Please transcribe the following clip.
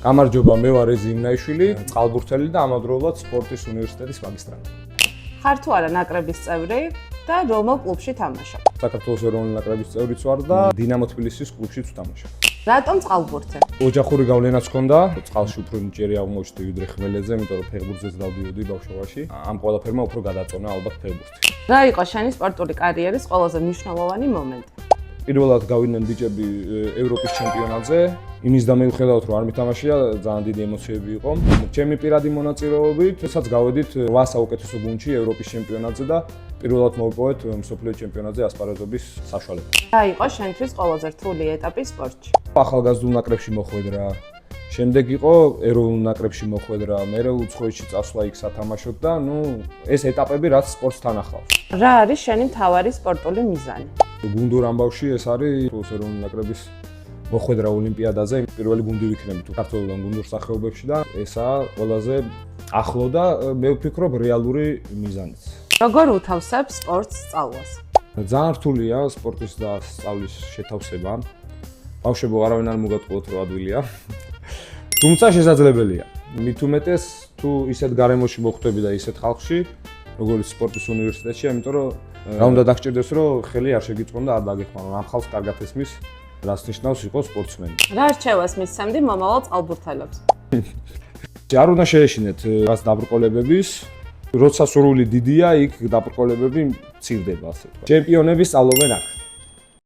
გამარჯობა, მე ვარ ეზი იმნაიშვილი, წყალბურთელი და ამავდროულად სპორტის უნივერსიტეტის მაგისტრანტი. ხარ თუ არა ნაკრების წევრი და რომელ კლუბში თამაშობ? საქართველოს ეროვნული ნაკრების წევრიც ვარ და დინამო თბილისის კლუბშიც ვთამაშობ. რატომ წყალბურთი? ოჯახური გავლენაც ჰქონდა, წყალში უფრო ნიჭიერი აღმოჩნდი ვიდრე ხმელეთზე, იმიტომ რომ ფეხბურთზეც დავდიოდი ბავშვობაში. ამ ყველაფერმა უფრო გადაწონა ალბათ ფეხბურთი. რა იყო შენი სპორტული კარიერის ყველაზე მნიშვნელოვანი მომენტი? პირველად გავიდნენ ბიჭები ევროპის ჩემპიონატზე. იმის და მიუხედავად რომ არ მითამაშია, ძალიან დიდი ემოციები იყო. ჩემი პირადი მონაწილეობით, სადაც გავედით 8 საუკეთესო გუნდში ევროპის ჩემპიონატზე და პირველად მოვიპოვეთ მსოფლიო ჩემპიონატზე ასპარეზობის საშუალება. რა იყო შენთვის ყველაზე რთული ეტაპი სპორტში? ახალგაზრდულ ნაკრებში მოხვედრა. შემდეგ იყო ეროვნულ ნაკრებში მოხვედრა, მერე უცხოეთში წასვლა იქ სათამაშოდ და ეს ეტაპები რაც სპორტს თან ახლავს. რა არის შენი მთავარი სპორტული მიზანი? გუნდურ ამბავში ეს არის ეროვნული ნაკრების მოხვედრა ოლიმპიადაზე, პირველი გუნდი ვიქნები თუ ქართველიდან გუნდურ სახეობებში და ესაა ყველაზე ახლო და მე ვფიქრობ რეალური მიზანიც. როგორ უთავსებ სპორტს სწავლას? ძალიან რთულია სპორტის და სწავლის შეთავსება. ბავშვებო, არავინ არ მოგატყუოთ რომ ადვილია. თუმცა შესაძლებელია. მით უმეტეს თუ ისეთ გარემოში მოხვდები და ისეთ ხალხში, როგორც სპორტის უნივერსიტეტში, ამიტომ რომ რა უნდა დაგჭირდეს რომ ხელი არ შეგიწყონ და არ დაგეხმარო. ამ ხალხს კარგად ესმის, რაც ნიშნავს იყო სპორტსმენი. რა რჩევას მისცემდი მომავალ წყალბურთელებს? არ უნდა შეეშინეთ რაც დაბრკოლებების, როცა სურვილი დიდია, იქ დაბრკოლებები მცირდება, ასე ვთქვათ. ჩემპიონები სწავლობენ აქ.